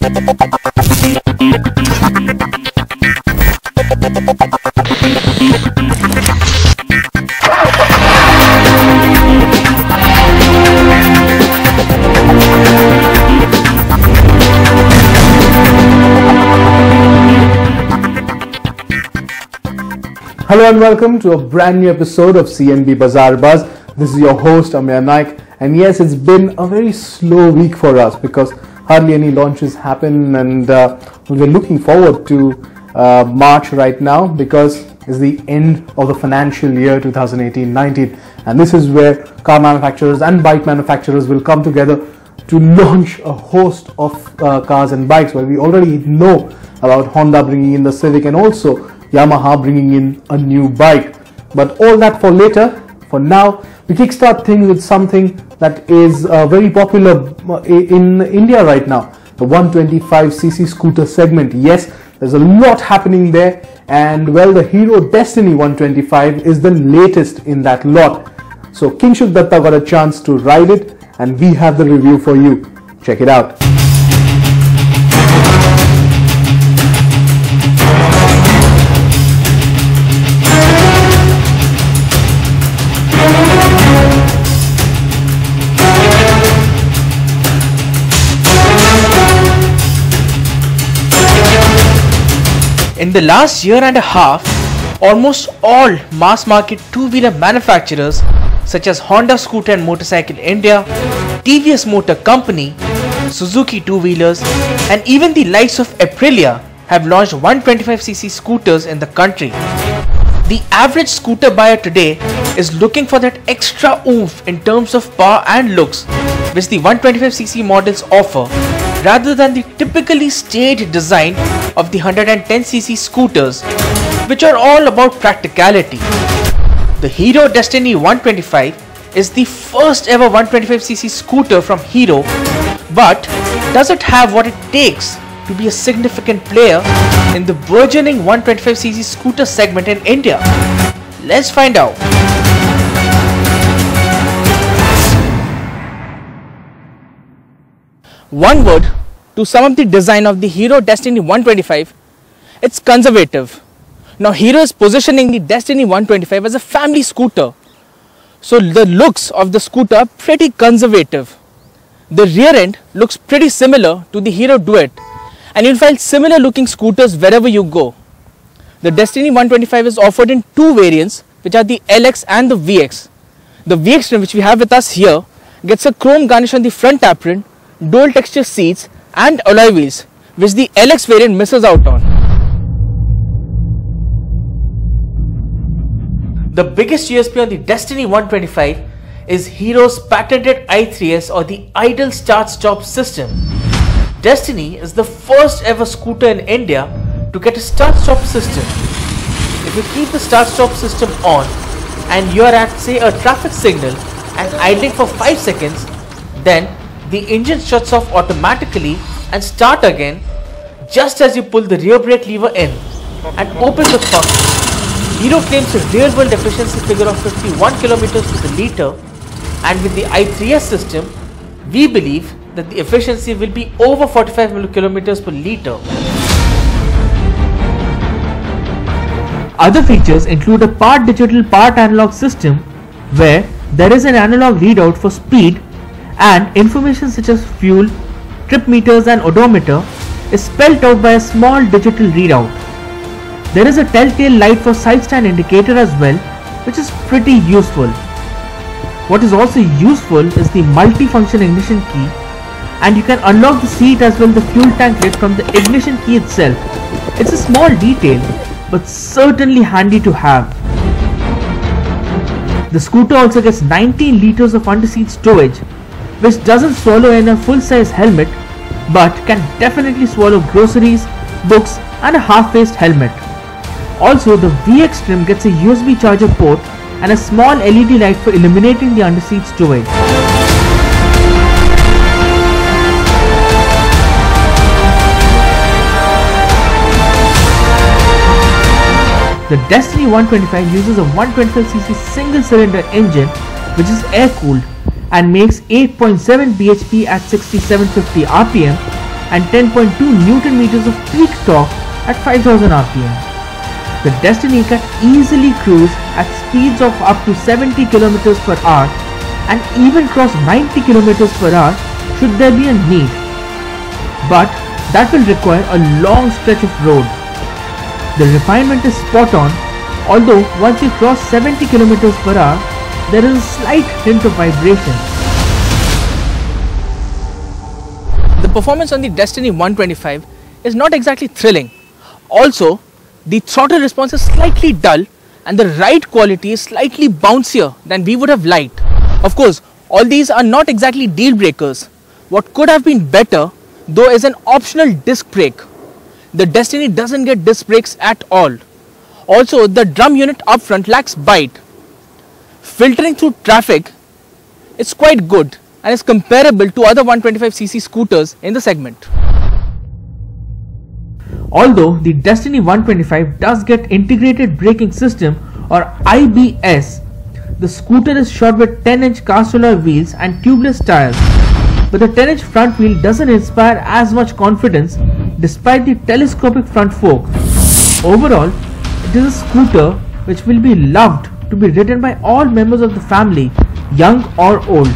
Hello and welcome to a brand new episode of CNB Bazaar Buzz. This is your host Amir Naik, and yes, it's been a very slow week for us because hardly any launches happen, and we're looking forward to March right now because it's the end of the financial year 2018-19, and this is where car manufacturers and bike manufacturers will come together to launch a host of cars and bikes. Well, we already know about Honda bringing in the Civic and also Yamaha bringing in a new bike, but all that for later. For now, we kickstart things with something that is very popular in India right now, the 125cc scooter segment. Yes, there's a lot happening there, and well, the Hero Destini 125 is the latest in that lot. So Kingshuk Datta got a chance to ride it, and we have the review for you. Check it out. In the last year and a half, almost all mass market two-wheeler manufacturers such as Honda Scooter and Motorcycle India, TVS Motor Company, Suzuki two-wheelers, and even the likes of Aprilia have launched 125cc scooters in the country. The average scooter buyer today is looking for that extra oomph in terms of power and looks which the 125cc models offer, rather than the typically staid design of the 110cc scooters, which are all about practicality. The Hero Destini 125 is the first ever 125cc scooter from Hero, but does it have what it takes to be a significant player in the burgeoning 125cc scooter segment in India? Let's find out. One word to sum up the design of the Hero Destini 125, it's conservative. Now Hero is positioning the Destini 125 as a family scooter, so the looks of the scooter are pretty conservative. The rear end looks pretty similar to the Hero Duet, and you'll find similar looking scooters wherever you go. The Destini 125 is offered in two variants, which are the LX and the VX. The VX trim, which we have with us here, gets a chrome garnish on the front apron, dual texture seats and alloy wheels, which the LX variant misses out on. The biggest USP on the Destini 125 is Hero's patented I3S, or the idle start-stop system. Destini is the first ever scooter in India to get a start-stop system. If you keep the start-stop system on and you are at, say, a traffic signal and idling for 5 seconds, then the engine shuts off automatically and start again just as you pull the rear brake lever in and open the trunk. Hero claims a real-world efficiency figure of 51 kilometers to the liter, and with the I3S system, we believe that the efficiency will be over 45 kilometers per liter. Other features include a part digital, part analog system where there is an analog readout for speed, and information such as fuel, trip meters and odometer is spelled out by a small digital readout. There is a telltale light for side stand indicator as well, which is pretty useful. What is also useful is the multi-function ignition key, and you can unlock the seat as well the fuel tank lid from the ignition key itself. It's a small detail, but certainly handy to have. The scooter also gets 19 liters of under-seat storage, which doesn't swallow in a full-size helmet, but can definitely swallow groceries, books and a half-faced helmet. Also, the VX trim gets a USB charger port and a small LED light for illuminating the under-seat storage. The Destini 125 uses a 125cc single-cylinder engine which is air-cooled and makes 8.7 bhp at 6750 rpm, and 10.2 Newton meters of peak torque at 5000 rpm. The Destini can easily cruise at speeds of up to 70 km per hour and even cross 90 km per hour should there be a need. But that will require a long stretch of road. The refinement is spot on, although once you cross 70 km per hour, there is a slight hint of vibration. The performance on the Destini 125 is not exactly thrilling. Also, the throttle response is slightly dull and the ride quality is slightly bouncier than we would have liked. Of course, all these are not exactly deal breakers. What could have been better though is an optional disc brake. The Destini doesn't get disc brakes at all. Also, the drum unit up front lacks bite. Filtering through traffic is quite good and is comparable to other 125cc scooters in the segment. Although the Destini 125 does get integrated braking system or IBS, the scooter is shod with 10-inch cast alloy wheels and tubeless tires. But the 10-inch front wheel doesn't inspire as much confidence despite the telescopic front fork. Overall, it is a scooter which will be loved to be ridden by all members of the family, young or old.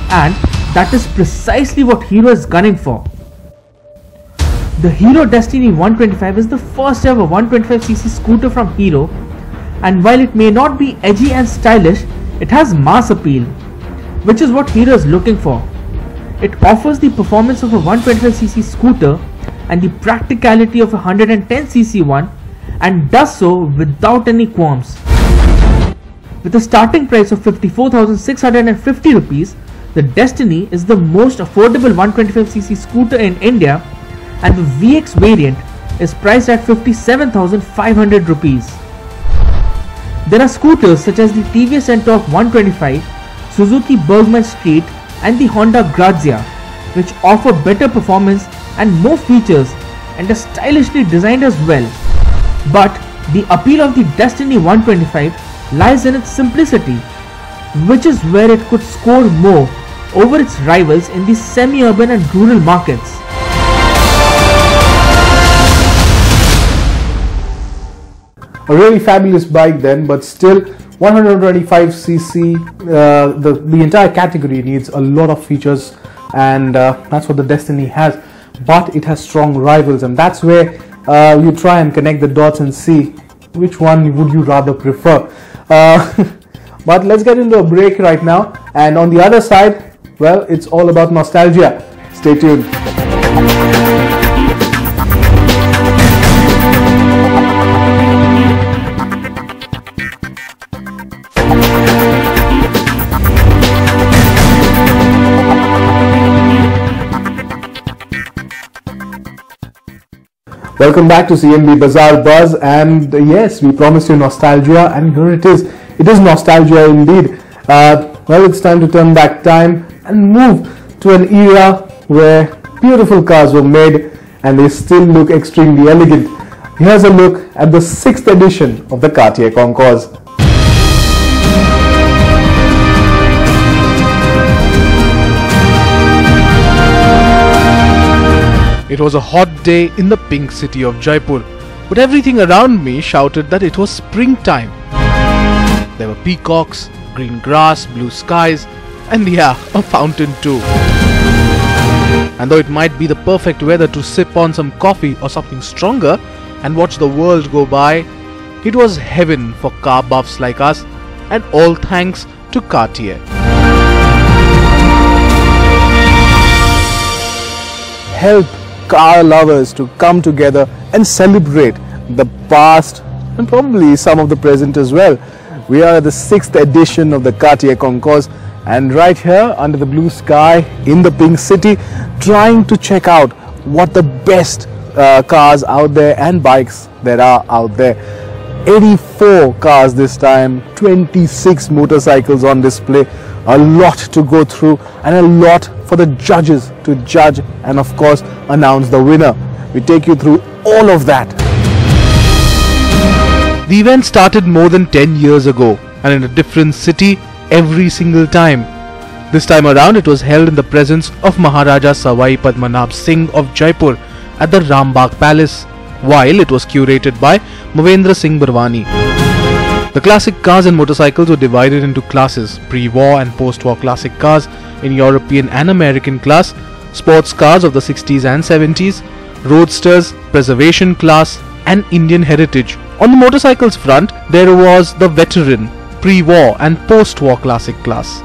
And that is precisely what Hero is gunning for. The Hero Destini 125 is the first ever 125cc scooter from Hero, and while it may not be edgy and stylish, it has mass appeal, which is what Hero is looking for. It offers the performance of a 125cc scooter and the practicality of a 110cc one, and does so without any qualms. With a starting price of 54,650 rupees, the Destini is the most affordable 125cc scooter in India, and the VX variant is priced at 57,500 rupees. There are scooters such as the TVS Ntorq 125, Suzuki Bergman Street and the Honda Grazia, which offer better performance and more features and are stylishly designed as well. But the appeal of the Destini 125 lies in its simplicity, which is where it could score more over its rivals in the semi-urban and rural markets. A really fabulous bike then, but still 125cc, the entire category needs a lot of features, and that's what the Destini has, but it has strong rivals, and that's where you try and connect the dots and see which one would you rather prefer. But let's get into a break right now, and on the other side, well, it's all about nostalgia. Stay tuned. Welcome back to CNB Bazaar Buzz, and yes, we promised you nostalgia, and here it is. It is nostalgia indeed. Well, it's time to turn back time and move to an era where beautiful cars were made and they still look extremely elegant. Here's a look at the 6th edition of the Cartier Concours. It was a hot day in the pink city of Jaipur, but everything around me shouted that it was springtime. There were peacocks, green grass, blue skies, and yeah, a fountain too. And though it might be the perfect weather to sip on some coffee or something stronger and watch the world go by, it was heaven for car buffs like us, and all thanks to Cartier. Help car lovers to come together and celebrate the past and probably some of the present as well. We are at the 6th edition of the Cartier Concours, and right here under the blue sky in the pink city, trying to check out what the best cars out there and bikes that are out there. 84 cars this time, 26 motorcycles on display, a lot to go through and a lot for the judges to judge and of course announce the winner. We take you through all of that. The event started more than 10 years ago and in a different city every single time. This time around it was held in the presence of Maharaja Sawai Padmanabh Singh of Jaipur at the Rambagh Palace, while it was curated by Movendra Singh Barwani. The classic cars and motorcycles were divided into classes: pre-war and post-war classic cars in European and American class, sports cars of the 60s and 70s, roadsters, preservation class and Indian heritage. On the motorcycles front, there was the veteran, pre-war and post-war classic class.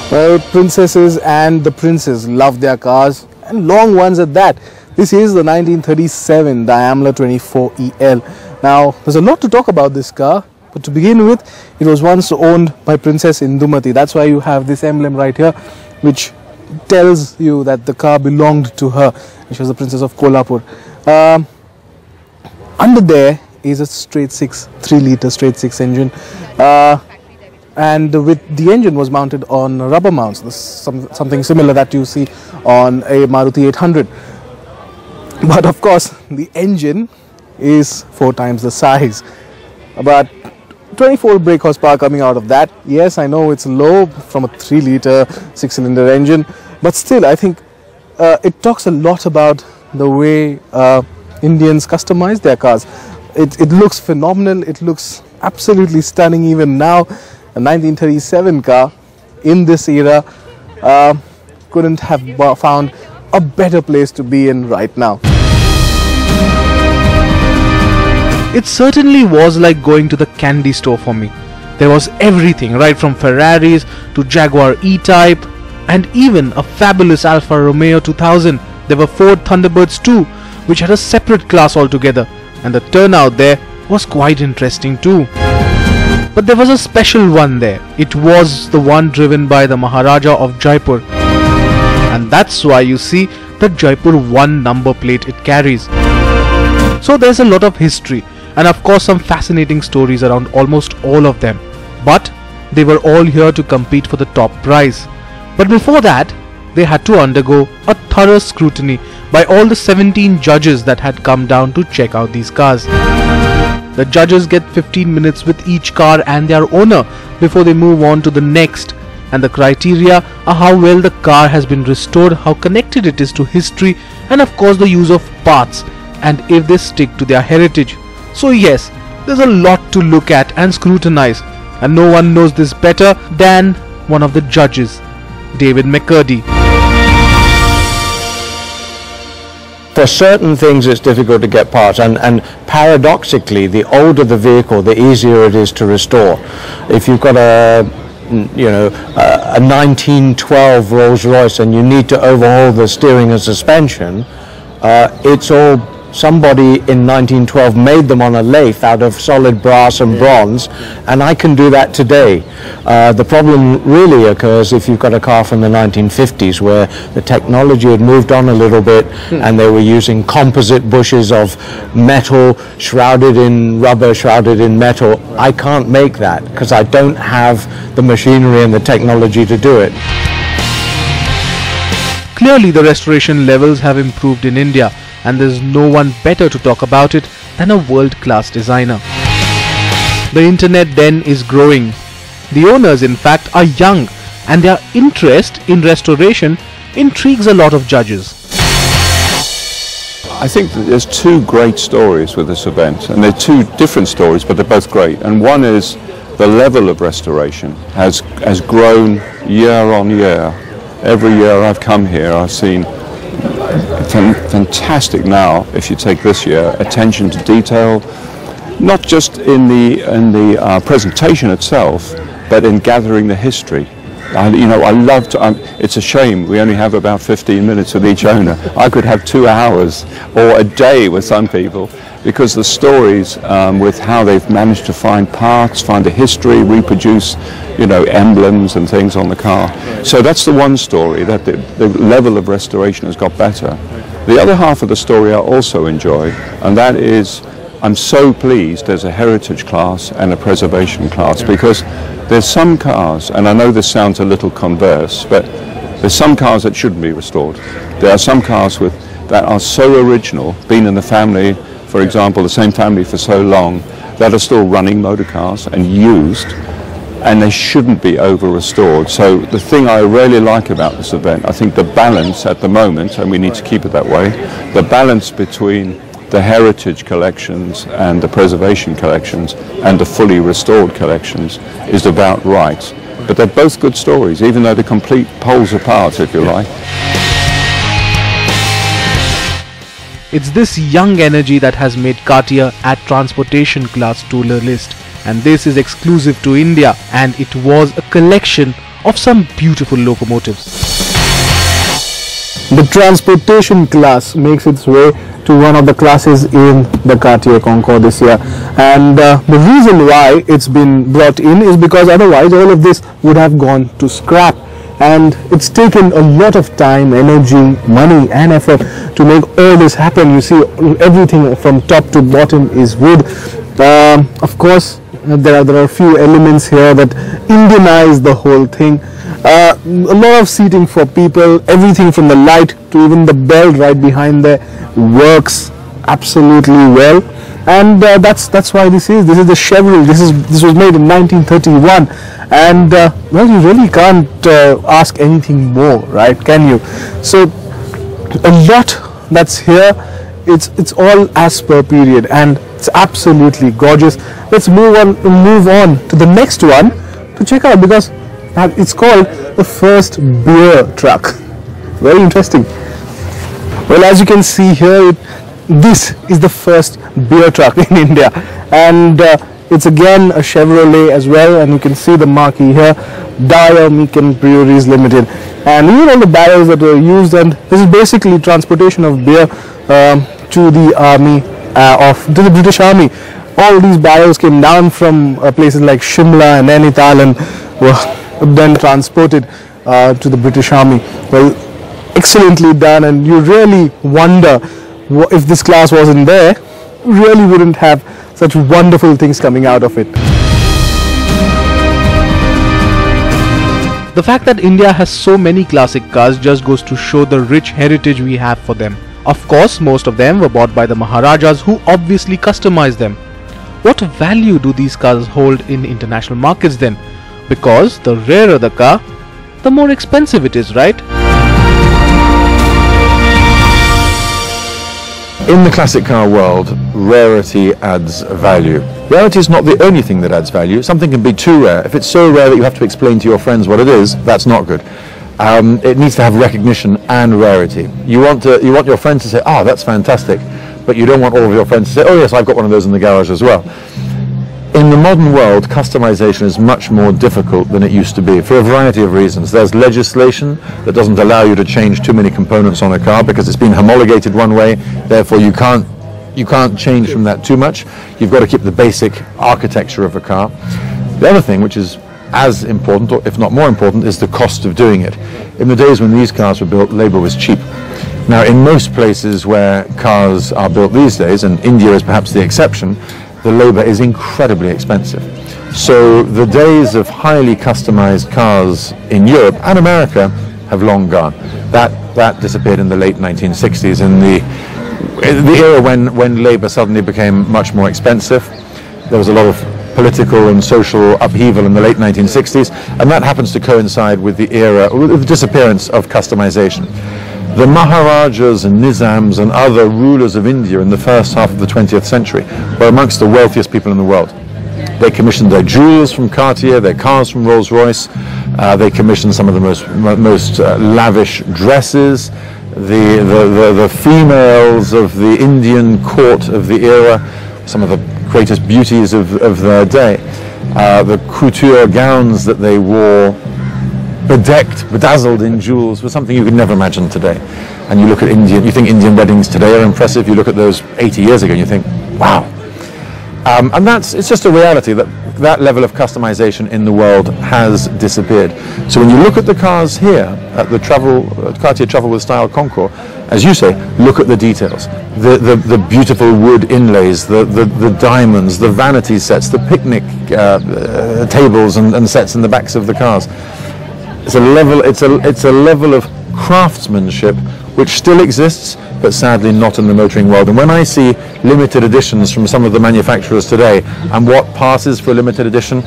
Well, princesses and the princes love their cars, and long ones at that. This is the 1937 Daimler 24EL. Now, there's a lot to talk about this car, but to begin with, it was once owned by Princess Indumati. That's why you have this emblem right here, which tells you that the car belonged to her. She was the Princess of Kolhapur. Under there is a straight 6, 3-litre straight 6 engine. And with the engine was mounted on rubber mounts, something similar that you see on a Maruti 800. But of course, the engine is 4 times the size. About 24 brake horsepower coming out of that. Yes, I know it's low from a 3-litre 6-cylinder engine, but still I think it talks a lot about the way Indians customize their cars. It looks phenomenal. It looks absolutely stunning even now. A 1937 car in this era couldn't have found a better place to be in right now. It certainly was like going to the candy store for me. There was everything, right from Ferraris to Jaguar E-Type and even a fabulous Alfa Romeo 2000. There were Ford Thunderbirds too, which had a separate class altogether, and the turnout there was quite interesting too. But there was a special one there. It was the one driven by the Maharaja of Jaipur, and that's why you see the Jaipur 1 number plate it carries. So there's a lot of history and of course some fascinating stories around almost all of them. But they were all here to compete for the top prize. But before that, they had to undergo a thorough scrutiny by all the 17 judges that had come down to check out these cars. The judges get 15 minutes with each car and their owner before they move on to the next, and the criteria are how well the car has been restored, how connected it is to history, and of course the use of parts, and if they stick to their heritage. So yes, there's a lot to look at and scrutinize, and no one knows this better than one of the judges, David McCurdy. For certain things it's difficult to get parts, and paradoxically the older the vehicle the easier it is to restore. If you've got a 1912 Rolls-Royce and you need to overhaul the steering and suspension, it's all somebody in 1912 made them on a lathe out of solid brass and bronze, and I can do that today. The problem really occurs if you've got a car from the 1950s where the technology had moved on a little bit and they were using composite bushes of metal shrouded in rubber, shrouded in metal. I can't make that because I don't have the machinery and the technology to do it. Clearly the restoration levels have improved in India, and there's no one better to talk about it than a world-class designer. The internet then is growing. The owners in fact are young, and their interest in restoration intrigues a lot of judges. I think that there's 2 great stories with this event, and they're 2 different stories, but they're both great. And one is the level of restoration has grown year on year. Every year I've come here, I've seen fantastic now, if you take this year, attention to detail, not just in the presentation itself, but in gathering the history. I love to, it's a shame we only have about 15 minutes with each owner. I could have 2 hours or a day with some people, because the stories with how they've managed to find parts, find the history, reproduce, emblems and things on the car. So that's the one story, that the level of restoration has got better. The other half of the story I also enjoy, and that is, I'm so pleased there's a heritage class and a preservation class, because there's some cars, and I know this sounds a little converse, but there's some cars that shouldn't be restored. There are some cars that are so original, been in the family, for example, the same family for so long, that are still running motor cars and used, and they shouldn't be over-restored. So the thing I really like about this event, I think the balance at the moment, and we need to keep it that way, the balance between the heritage collections and the preservation collections and the fully restored collections is about right. But they're both good stories, even though they're complete poles apart, if you like. It's this young energy that has made Cartier add transportation class to the list, and this is exclusive to India, and it was a collection of some beautiful locomotives. The transportation class makes its way to one of the classes in the Cartier Concours this year, and the reason why it's been brought in is because otherwise all of this would have gone to scrap, and it's taken a lot of time, energy, money and effort to make all this happen. You see, everything from top to bottom is wood. Of course, there are a few elements here that Indianize the whole thing. A lot of seating for people, everything from the light to even the bell right behind there works absolutely well, and that's why this is the Chevrolet. This was made in 1931, and well, you really can't ask anything more, right? Can you? So a lot that's here. It's all as per period, and it's absolutely gorgeous. Let's move on to the next one to check out, because it's called the first beer truck. Very interesting. Well, as you can see here, this is the first beer truck in India, and it's again a Chevrolet as well, and you can see the marquee here, Dyer Meakin Breweries Limited, and even all the barrels that were used, and this is basically transportation of beer to the army, to the British Army. All these barrels came down from places like Shimla and Nainital and were then transported to the British Army. Well, excellently done, and you really wonder if this class wasn't there, you really wouldn't have such wonderful things coming out of it. The fact that India has so many classic cars just goes to show the rich heritage we have for them. Of course, most of them were bought by the Maharajas, who obviously customized them. What value do these cars hold in international markets then? Because the rarer the car, the more expensive it is, right? In the classic car world, rarity adds value. Rarity is not the only thing that adds value. Something can be too rare. If it's so rare that you have to explain to your friends what it is, that's not good. It needs to have recognition and rarity. You want your friends to say, "Ah, that's fantastic," but you don't want all of your friends to say, "Oh yes, I've got one of those in the garage as well." In the modern world, customization is much more difficult than it used to be for a variety of reasons. There's legislation that doesn't allow you to change too many components on a car because it's been homologated one way, therefore you can't change from that too much. You've got to keep the basic architecture of a car. The other thing, which is as important, or if not more important, is the cost of doing it. In the days when these cars were built, labor was cheap. Now, in most places where cars are built these days, and India is perhaps the exception, the labor is incredibly expensive. So the days of highly customized cars in Europe and America have long gone. That disappeared in the late 1960s, in the era when labor suddenly became much more expensive. There was a lot of political and social upheaval in the late 1960s, and that happens to coincide with the era, with the disappearance of customization. The Maharajas and Nizams and other rulers of India in the first half of the 20th century were amongst the wealthiest people in the world. They commissioned their jewels from Cartier, their cars from Rolls-Royce, they commissioned some of the most lavish dresses. The females of the Indian court of the era, some of the greatest beauties of their day. The couture gowns that they wore, bedazzled in jewels, was something you could never imagine today. And you look at you think Indian weddings today are impressive. You look at those 80 years ago and you think, wow. And it's just a reality that level of customization in the world has disappeared. So when you look at the cars here at the Cartier Travel with Style Concours, as you say, look at the details, the beautiful wood inlays, the diamonds, the vanity sets, the picnic tables and sets in the backs of the cars. It's a level of craftsmanship which still exists, but sadly not in the motoring world. And when I see limited editions from some of the manufacturers today, and what passes for a limited edition,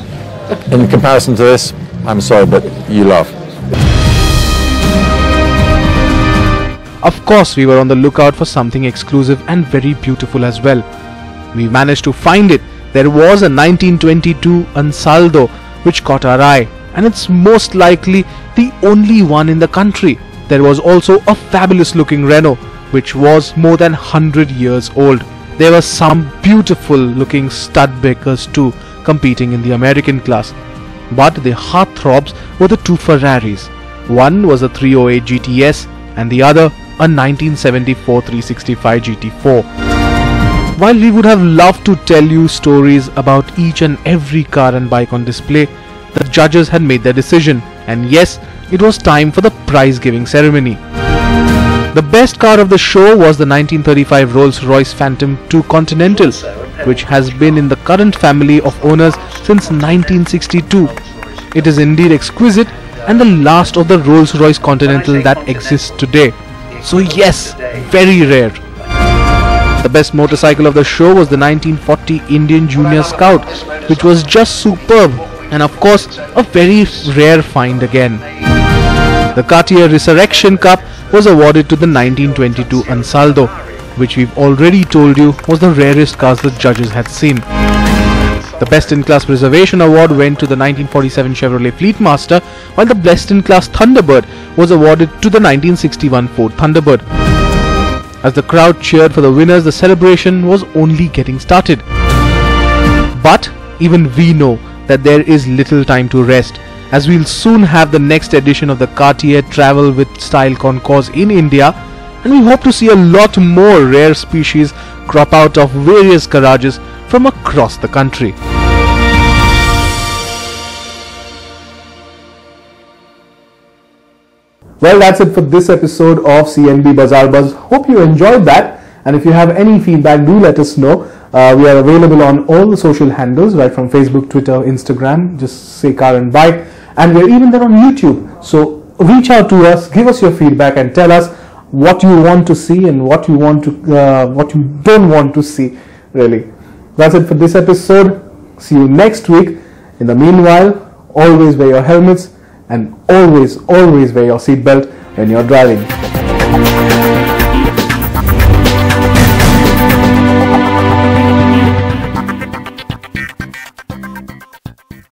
In comparison to this, I'm sorry, but you laugh. Of course, we were on the lookout for something exclusive and very beautiful as well. We managed to find it. There was a 1922 Ensemble which caught our eye, and it's most likely the only one in the country. There was also a fabulous looking Renault which was more than 100 years old. There were some beautiful looking stud breakers too competing in the American class. But the heartthrobs were the two Ferraris. One was a 308 GTS and the other a 1974 365 GT4. While we would have loved to tell you stories about each and every car and bike on display, the judges had made their decision, and yes, it was time for the prize giving ceremony. The best car of the show was the 1935 Rolls-Royce Phantom 2 Continental, which has been in the current family of owners since 1962. It is indeed exquisite and the last of the Rolls-Royce Continental that exists today. So yes, very rare. The best motorcycle of the show was the 1940 Indian Junior Scout, which was just superb and of course a very rare find again. The Cartier Resurrection Cup was awarded to the 1922 Ensemble, which we've already told you was the rarest cars the judges had seen. The Best in Class Preservation Award went to the 1947 Chevrolet Fleetmaster, while the Best in Class Thunderbird was awarded to the 1961 Ford Thunderbird. As the crowd cheered for the winners, the celebration was only getting started. But even we know that there is little time to rest, as we'll soon have the next edition of the Cartier Travel with Style Concours in India, and we hope to see a lot more rare species crop out of various garages from across the country. Well, that's it for this episode of CNB Bazaar Buzz. Hope you enjoyed that, and if you have any feedback, do let us know. We are available on all the social handles, right from Facebook, Twitter, Instagram, just say Car and Bike, and we're even there on YouTube. So reach out to us, give us your feedback and tell us what you want to see and what you don't want to see, really. That's it for this episode. See you next week. In the meanwhile, always wear your helmets and always wear your seatbelt when you're driving.